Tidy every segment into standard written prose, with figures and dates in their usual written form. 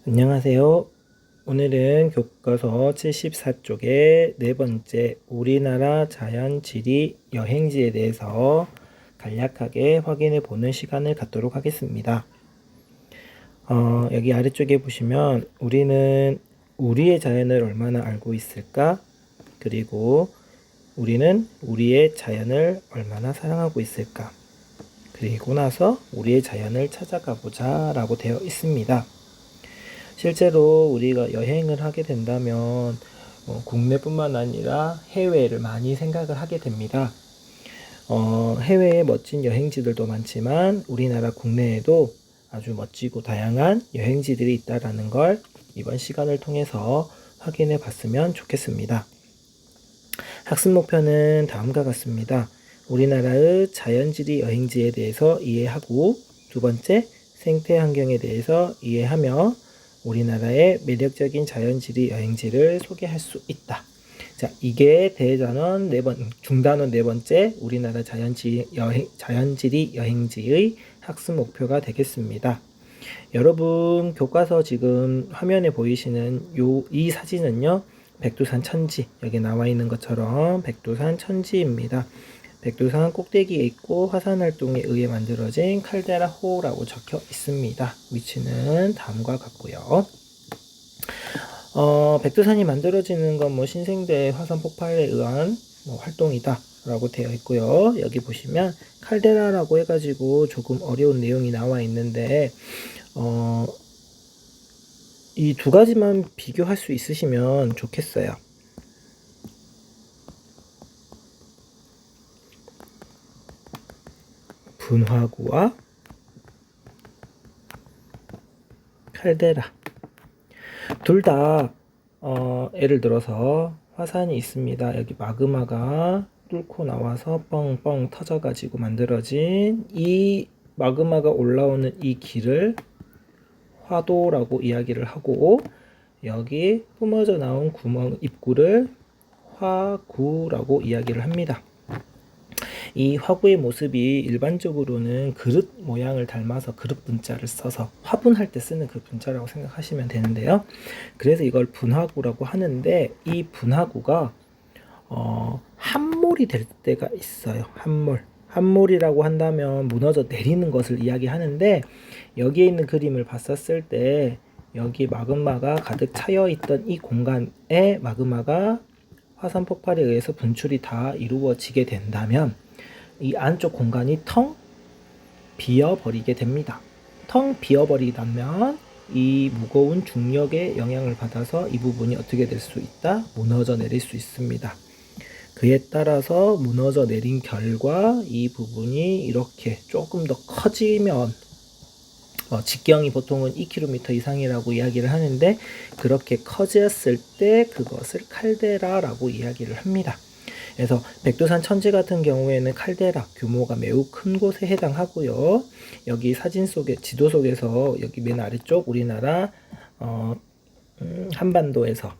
안녕하세요. 오늘은 교과서 74쪽의 네 번째 우리나라 자연 지리 여행지에 대해서 간략하게 확인해 보는 시간을 갖도록 하겠습니다. 여기 아래쪽에 보시면 우리는 우리의 자연을 얼마나 알고 있을까? 그리고 우리는 우리의 자연을 얼마나 사랑하고 있을까? 그리고 나서 우리의 자연을 찾아가 보자 라고 되어 있습니다. 실제로 우리가 여행을 하게 된다면 국내뿐만 아니라 해외를 많이 생각을 하게 됩니다. 해외에 멋진 여행지들도 많지만 우리나라 국내에도 아주 멋지고 다양한 여행지들이 있다는 걸 이번 시간을 통해서 확인해 봤으면 좋겠습니다. 학습 목표는 다음과 같습니다. 우리나라의 자연지리 여행지에 대해서 이해하고, 두 번째, 생태 환경에 대해서 이해하며 우리나라의 매력적인 자연지리 여행지를 소개할 수 있다. 자, 이게 대단원 중단원 네 번째 우리나라 자연지리 여행지의 학습 목표가 되겠습니다. 여러분 교과서 지금 화면에 보이시는 이 사진은요, 백두산 천지, 여기 나와 있는 것처럼 백두산 천지입니다. 백두산 꼭대기에 있고 화산활동에 의해 만들어진 칼데라호라고 적혀 있습니다. 위치는 다음과 같고요. 백두산이 만들어지는 건 신생대 화산 폭발에 의한 활동이다 라고 되어 있고요. 여기 보시면 칼데라라고 해가지고 조금 어려운 내용이 나와 있는데 이 두 가지만 비교할 수 있으시면 좋겠어요. 분화구와 칼데라, 둘 다 예를 들어서 화산이 있습니다. 여기 마그마가 뚫고 나와서 뻥뻥 터져가지고 만들어진 이 마그마가 올라오는 이 길을 화도라고 이야기를 하고, 여기 뿜어져 나온 입구를 화구라고 이야기를 합니다. 이 화구의 모습이 일반적으로는 그릇 모양을 닮아서 그릇 분자를 써서 화분할 때 쓰는 그 분자라고 생각하시면 되는데요. 그래서 이걸 분화구라고 하는데, 이 분화구가 함몰이 될 때가 있어요. 함몰이라고 한다면 무너져 내리는 것을 이야기하는데, 여기에 있는 그림을 봤었을 때 여기 마그마가 가득 차여 있던 이 공간에 마그마가 화산 폭발에 의해서 분출이 다 이루어지게 된다면 이 안쪽 공간이 텅 비어버리게 됩니다. 텅 비어버리다면 이 무거운 중력의 영향을 받아서 이 부분이 어떻게 될 수 있다? 무너져 내릴 수 있습니다. 그에 따라서 무너져 내린 결과 이 부분이 이렇게 조금 더 커지면 직경이 보통은 2km 이상이라고 이야기를 하는데, 그렇게 커졌을 때 그것을 칼데라라고 이야기를 합니다. 그래서 백두산 천지 같은 경우에는 칼데라 규모가 매우 큰 곳에 해당하고요. 여기 사진 속에 지도 속에서 여기 맨 아래쪽 우리나라 한반도에서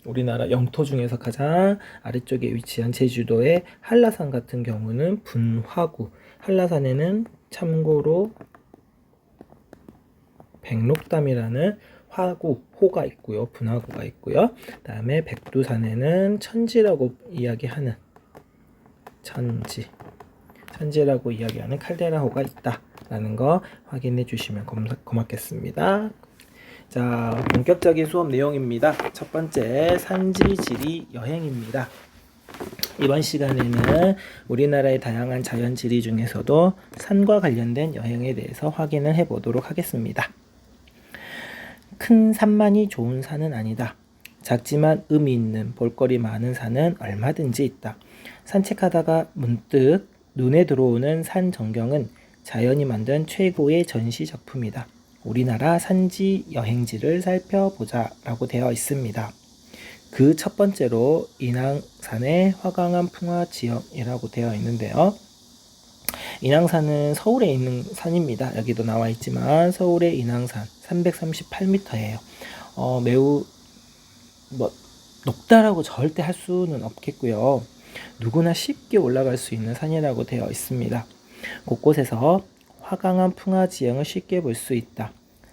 우리나라 영토 중에서 가장 아래쪽에 위치한 제주도의 한라산 같은 경우는 분화구, 한라산에는 참고로 백록담이라는 호가 있고요. 분화구가 있고요. 다음에 백두산에는 천지라고 이야기하는 천지라고 이야기하는 칼데라호가 있다라는 거 확인해 주시면 고맙겠습니다. 자, 본격적인 수업 내용입니다. 첫 번째, 산지지리 여행입니다. 이번 시간에는 우리나라의 다양한 자연지리 중에서도 산과 관련된 여행에 대해서 확인을 해보도록 하겠습니다. 큰 산만이 좋은 산은 아니다. 작지만 의미 있는 볼거리 많은 산은 얼마든지 있다. 산책하다가 문득 눈에 들어오는 산 전경은 자연이 만든 최고의 전시 작품이다. 우리나라 산지 여행지를 살펴보자 라고 되어 있습니다. 그 첫 번째로 인왕산의 화강암 풍화지형이라고 되어 있는데요. 인왕산은 서울에 있는 산입니다. 여기도 나와 있지만 서울의 인왕산 338m예요. 매우 높다라고 절대 할 수는 없겠고요. 누구나 쉽게 올라갈 수 있는 산이라고 되어 있습니다. 곳곳에서 화강암 풍화지형을 쉽게 볼 수 있다.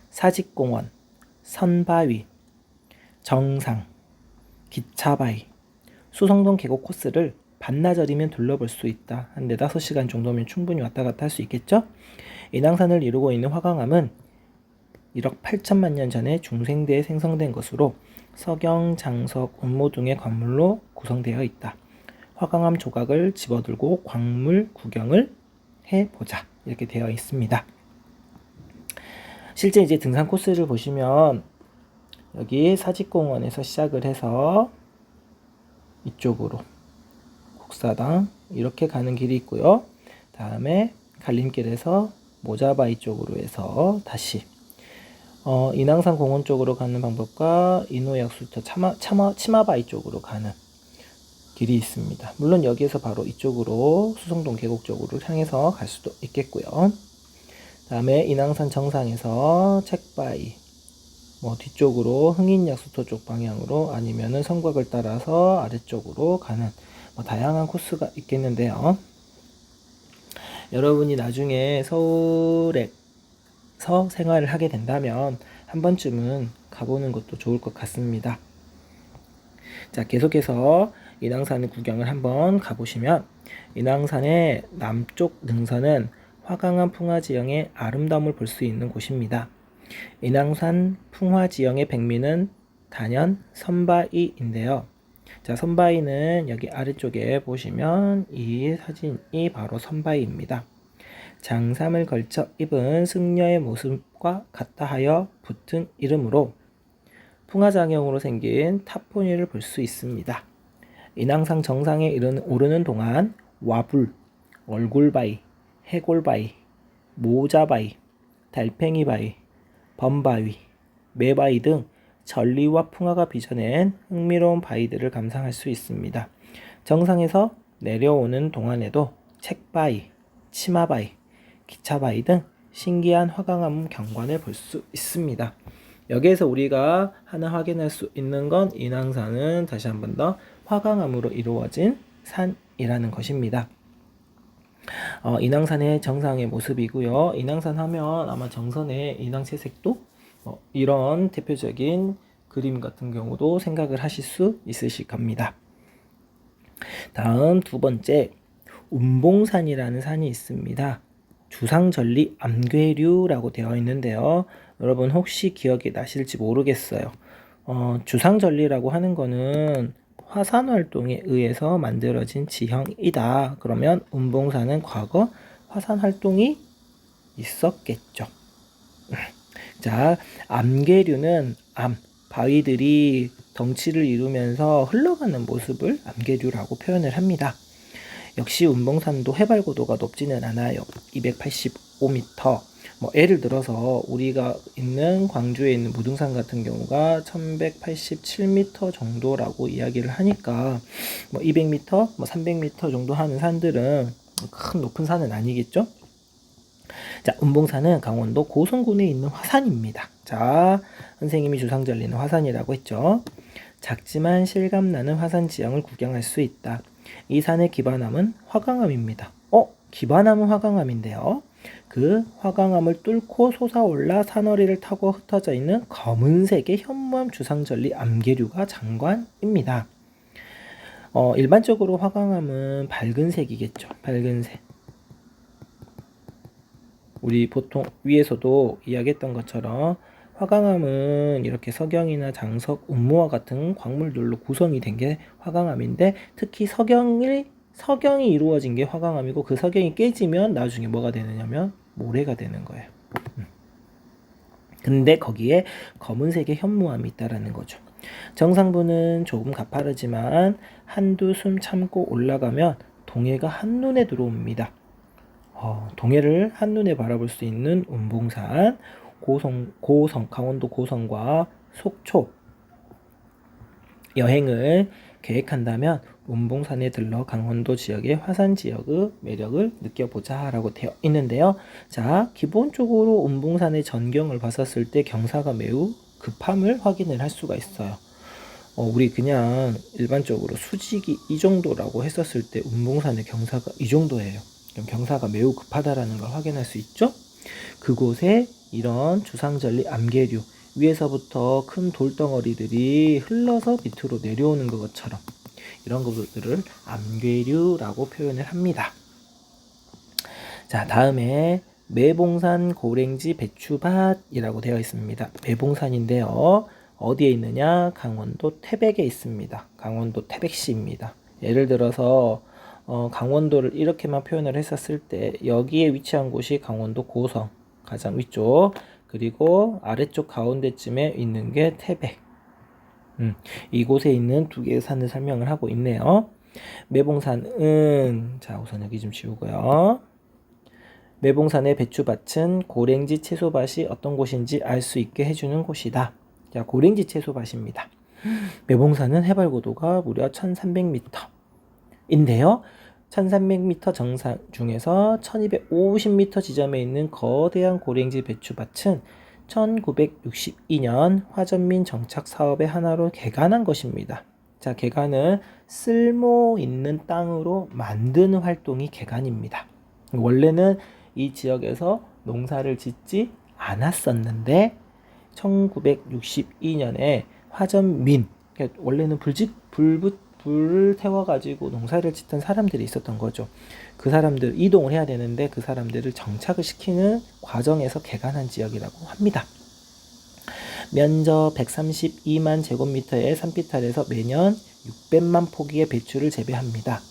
사직공원, 선바위, 정상, 기차바위, 수성동 계곡 코스를 반나절이면 둘러볼 수 있다. 한 4-5시간 정도면 충분히 왔다 갔다 할 수 있겠죠? 인왕산을 이루고 있는 화강암은 1억 8천만 년 전에 중생대에 생성된 것으로 석영, 장석, 운모 등의 광물로 구성되어 있다. 화강암 조각을 집어들고 광물 구경을 해보자. 이렇게 되어 있습니다. 실제 이제 등산 코스를 보시면 여기 사직공원에서 시작을 해서 이쪽으로 국사당 이렇게 가는 길이 있고요. 다음에 갈림길에서 모자바위 쪽으로 해서 다시 인왕산 공원 쪽으로 가는 방법과 인호약수터 치마바위 쪽으로 가는 길이 있습니다. 물론 여기에서 바로 이쪽으로 수성동 계곡 쪽으로 향해서 갈 수도 있겠고요. 다음에 인왕산 정상에서 책바위 뒤쪽으로 흥인약수터 쪽 방향으로 아니면은 성곽을 따라서 아래쪽으로 가는 다양한 코스가 있겠는데요. 여러분이 나중에 서울에서 생활을 하게 된다면 한 번쯤은 가보는 것도 좋을 것 같습니다. 자, 계속해서 인왕산을 구경을 한번 가보시면 인왕산의 남쪽 능선은 화강암 풍화지형의 아름다움을 볼 수 있는 곳입니다. 인왕산 풍화지형의 백미는 단연 선바위인데요. 자, 선바위는 여기 아래쪽에 보시면 이 사진이 바로 선바위입니다. 장삼을 걸쳐 입은 승려의 모습과 같다 하여 붙은 이름으로 풍화장형으로 생긴 타포니를 볼 수 있습니다. 인왕산 정상에 오르는 동안 와불, 얼굴바위, 해골바위, 모자바위, 달팽이바위, 범바위, 매바위 등 전리와 풍화가 빚어낸 흥미로운 바위들을 감상할 수 있습니다. 정상에서 내려오는 동안에도 책바위, 치마바위, 기차바위 등 신기한 화강암 경관을 볼 수 있습니다. 여기에서 우리가 하나 확인할 수 있는 건 인왕산은 다시 한 번 더 화강암으로 이루어진 산이라는 것입니다. 인왕산의 정상의 모습이고요. 인왕산 하면 아마 정선의 인왕채색도 이런 대표적인 그림 같은 경우도 생각을 하실 수 있으실 겁니다. 다음 두 번째, 운봉산이라는 산이 있습니다. 주상절리 암괴류라고 되어 있는데요. 여러분 혹시 기억이 나실지 모르겠어요. 주상절리라고 하는 거는 화산활동에 의해서 만들어진 지형이다. 그러면 운봉산은 과거 화산활동이 있었겠죠. 자, 암괴류는 바위들이 덩치를 이루면서 흘러가는 모습을 암괴류라고 표현을 합니다. 역시 운봉산도 해발 고도가 높지는 않아요. 285m. 예를 들어서 우리가 있는 광주에 있는 무등산 같은 경우가 1187m 정도라고 이야기를 하니까 200m, 300m 정도 하는 산들은 큰 높은 산은 아니겠죠? 자, 운봉산은 강원도 고성군에 있는 화산입니다. 자, 선생님이 주상절리는 화산이라고 했죠. 작지만 실감나는 화산 지형을 구경할 수 있다. 이 산의 기반암은 화강암입니다. 기반암은 화강암인데요. 그 화강암을 뚫고 솟아올라 산허리를 타고 흩어져 있는 검은색의 현무암 주상절리 암괴류가 장관입니다. 일반적으로 화강암은 밝은 색이겠죠. 밝은 색. 우리 보통 위에서도 이야기했던 것처럼 화강암은 이렇게 석영이나 장석, 운모와 같은 광물들로 구성이 된 게 화강암인데 특히 석영이 이루어진 게 화강암이고 그 석영이 깨지면 나중에 뭐가 되느냐면 모래가 되는 거예요. 근데 거기에 검은색의 현무암이 있다라는 거죠. 정상부는 조금 가파르지만 한두 숨 참고 올라가면 동해가 한눈에 들어옵니다. 동해를 한눈에 바라볼 수 있는 운봉산, 강원도 고성과 속초 여행을 계획한다면 운봉산에 들러 강원도 지역의 화산 지역의 매력을 느껴보자 라고 되어 있는데요. 자, 기본적으로 운봉산의 전경을 봤었을 때 경사가 매우 급함을 확인을 할 수가 있어요. 우리 그냥 일반적으로 수직이 이 정도라고 했었을 때 운봉산의 경사가 이 정도예요. 그럼 경사가 매우 급하다라는 걸 확인할 수 있죠. 그곳에 이런 주상절리 암괴류, 위에서부터 큰 돌덩어리들이 흘러서 밑으로 내려오는 것처럼 이런 것들을 암괴류라고 표현을 합니다. 자, 다음에 매봉산 고랭지 배추밭이라고 되어 있습니다. 매봉산인데요. 어디에 있느냐? 강원도 태백에 있습니다. 강원도 태백시입니다. 예를 들어서 강원도를 이렇게만 표현을 했었을 때 여기에 위치한 곳이 강원도 고성 가장 위쪽, 그리고 아래쪽 가운데쯤에 있는 게 태백. 이곳에 있는 두 개의 산을 설명을 하고 있네요. 매봉산은, 자, 우선 여기 좀 지우고요. 매봉산의 배추밭은 고랭지 채소밭이 어떤 곳인지 알 수 있게 해주는 곳이다. 자, 고랭지 채소밭입니다. 매봉산은 해발 고도가 무려 1300m인데요. 1300m 정상 중에서 1250m 지점에 있는 거대한 고랭지 배추밭은 1962년 화전민 정착 사업의 하나로 개간한 것입니다. 자, 개간은 쓸모 있는 땅으로 만드는 활동이 개간입니다. 원래는 이 지역에서 농사를 짓지 않았었는데 1962년에 화전민, 그러니까 원래는 불을 태워가지고 농사를 짓던 사람들이 있었던 거죠. 그 사람들 이동을 해야 되는데 그 사람들을 정착을 시키는 과정에서 개간한 지역이라고 합니다. 면적 132만 제곱미터의 산비탈에서 매년 600만 포기의 배추를 재배합니다.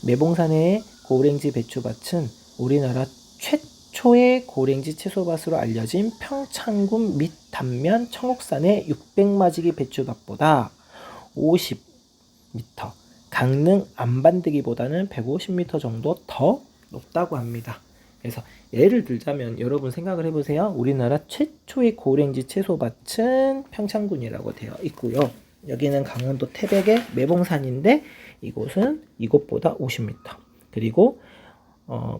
매봉산의 고랭지 배추밭은 우리나라 최초의 고랭지 채소밭으로 알려진 평창군 및 단면 청옥산의 600마지기 배추밭보다 50m, 강릉 안반대기보다는 150m 정도 더 높다고 합니다. 그래서 예를 들자면 여러분 생각을 해보세요. 우리나라 최초의 고랭지 채소밭은 평창군이라고 되어 있고요. 여기는 강원도 태백의 매봉산인데 이곳은 이곳보다 50m, 그리고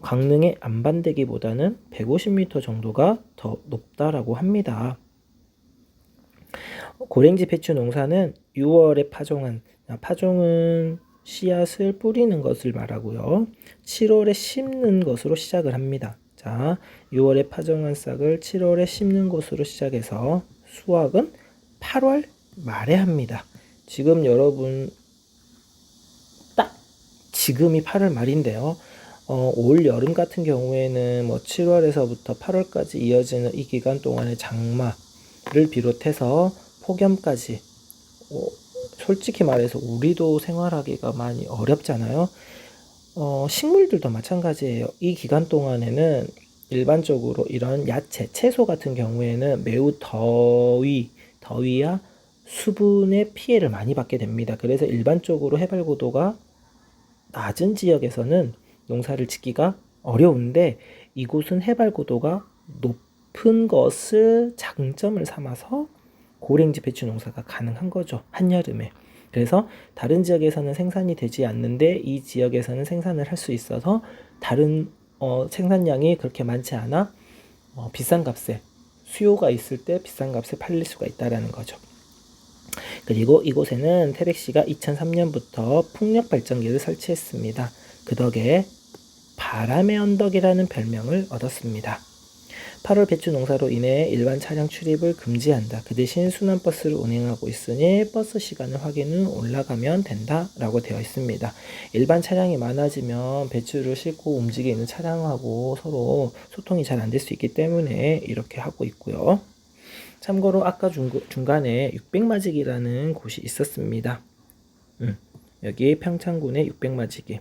강릉의 안반대기보다는 150m 정도가 더 높다라고 합니다. 고랭지 배추 농사는 6월에 파종은 씨앗을 뿌리는 것을 말하고요. 7월에 심는 것으로 시작을 합니다. 자, 6월에 파종한 싹을 7월에 심는 것으로 시작해서 수확은 8월 말에 합니다. 지금 여러분 딱 지금이 8월 말인데요. 올 여름 같은 경우에는 7월에서부터 8월까지 이어지는 이 기간 동안의 장마를 비롯해서 폭염까지, 솔직히 말해서 우리도 생활하기가 많이 어렵잖아요. 식물들도 마찬가지예요. 이 기간 동안에는 일반적으로 이런 야채, 채소 같은 경우에는 매우 더위야 수분의 피해를 많이 받게 됩니다. 그래서 일반적으로 해발 고도가 낮은 지역에서는 농사를 짓기가 어려운데 이곳은 해발 고도가 높은 것을 장점을 삼아서 고랭지 배추 농사가 가능한 거죠. 한여름에. 그래서 다른 지역에서는 생산이 되지 않는데 이 지역에서는 생산을 할 수 있어서 다른 생산량이 그렇게 많지 않아 비싼 값에, 수요가 있을 때 비싼 값에 팔릴 수가 있다라는 거죠. 그리고 이곳에는 태백시가 2003년부터 풍력 발전기를 설치했습니다. 그 덕에 바람의 언덕이라는 별명을 얻었습니다. 8월 배추 농사로 인해 일반 차량 출입을 금지한다. 그 대신 순환버스를 운행하고 있으니 버스 시간을 확인 후 올라가면 된다라고 되어 있습니다. 일반 차량이 많아지면 배추를 싣고 움직이는 차량하고 서로 소통이 잘 안 될 수 있기 때문에 이렇게 하고 있고요. 참고로 아까 중간에 600마지기라는 곳이 있었습니다. 여기 평창군의 600마지기.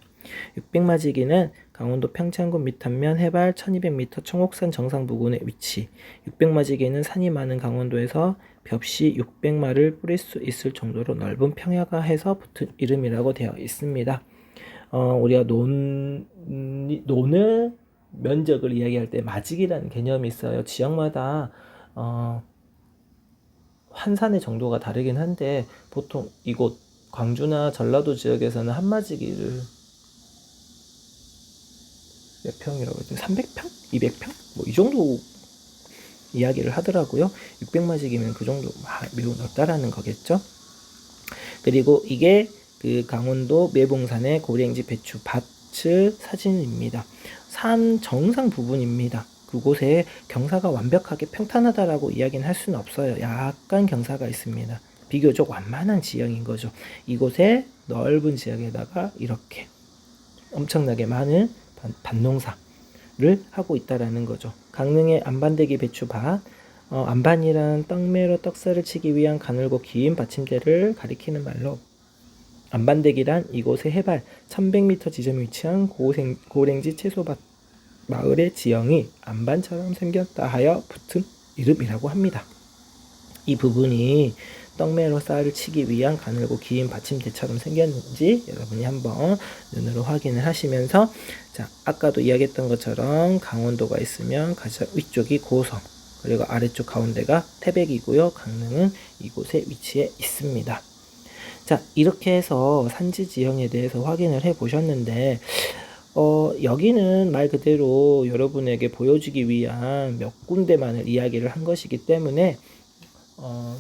600마지기는 강원도 평창군 밑단면 해발 1200m 청옥산 정상 부근에 위치. 600마지기는 산이 많은 강원도에서 벽시 600마를 뿌릴 수 있을 정도로 넓은 평야가 해서 붙은 이름이라고 되어 있습니다. 우리가 논의 면적을 이야기할 때 마지기라는 개념이 있어요. 지역마다 환산의 정도가 다르긴 한데 보통 이곳 광주나 전라도 지역에서는 한마지기를 몇 평이라고 해도 300평? 200평? 뭐 이 정도 이야기를 하더라고요. 600마지기면 그 정도 매우 넓다라는 거겠죠. 그리고 이게 그 강원도 매봉산의 고랭지 배추 밭의 사진입니다. 산 정상 부분입니다. 그곳에 경사가 완벽하게 평탄하다라고 이야기는 할 수는 없어요. 약간 경사가 있습니다. 비교적 완만한 지형인 거죠. 이곳에 넓은 지역에다가 이렇게 엄청나게 많은 밭농사를 하고 있다라는 거죠. 강릉의 안반대기 배추밭, 안반이란 떡매로 떡살을 치기 위한 가늘고 긴 받침대를 가리키는 말로 안반대기란 이곳의 해발 1100m 지점에 위치한 고랭지 채소밭 마을의 지형이 안반처럼 생겼다 하여 붙은 이름이라고 합니다. 이 부분이 떡매로 쌀을 치기 위한 가늘고 긴 받침대처럼 생겼는지 여러분이 한번 눈으로 확인을 하시면서, 자, 아까도 이야기했던 것처럼 강원도가 있으면 가장 위쪽이 고성, 그리고 아래쪽 가운데가 태백이고요. 강릉은 이곳에 위치해 있습니다. 자, 이렇게 해서 산지 지형에 대해서 확인을 해 보셨는데, 여기는 말 그대로 여러분에게 보여주기 위한 몇 군데만을 이야기를 한 것이기 때문에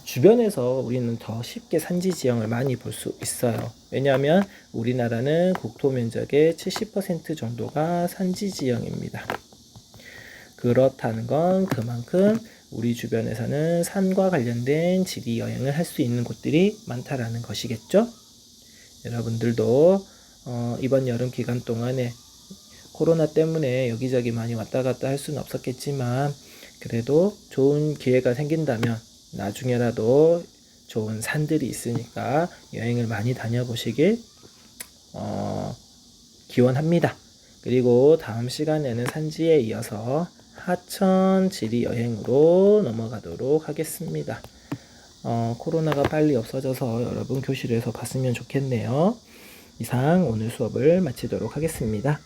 주변에서 우리는 더 쉽게 산지 지형을 많이 볼 수 있어요. 왜냐하면 우리나라는 국토 면적의 70% 정도가 산지 지형입니다. 그렇다는 건 그만큼 우리 주변에서는 산과 관련된 지리 여행을 할 수 있는 곳들이 많다라는 것이겠죠. 여러분들도 이번 여름 기간 동안에 코로나 때문에 여기저기 많이 왔다 갔다 할 수는 없었겠지만, 그래도 좋은 기회가 생긴다면 나중에라도 좋은 산들이 있으니까 여행을 많이 다녀보시길 기원합니다. 그리고 다음 시간에는 산지에 이어서 하천 지리 여행으로 넘어가도록 하겠습니다. 코로나가 빨리 없어져서 여러분 교실에서 봤으면 좋겠네요. 이상 오늘 수업을 마치도록 하겠습니다.